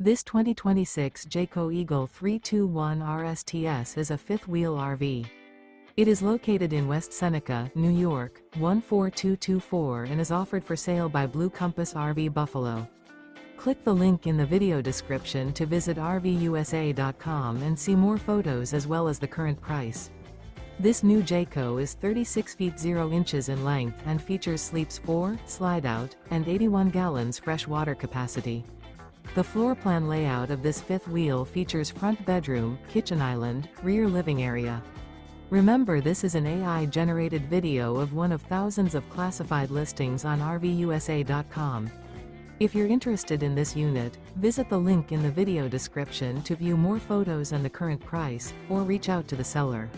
This 2026 Jayco Eagle 321 RSTS is a fifth-wheel RV. It is located in West Seneca, New York, 14224 and is offered for sale by Blue Compass RV Buffalo. Click the link in the video description to visit RVUSA.com and see more photos as well as the current price. This new Jayco is 36 feet 0 inches in length and features sleeps 4, slide-out, and 81 gallons fresh water capacity. The floor plan layout of this fifth wheel features front bedroom, kitchen island, rear living area. Remember, this is an AI-generated video of one of thousands of classified listings on RVUSA.com. If you're interested in this unit, visit the link in the video description to view more photos and the current price, or reach out to the seller.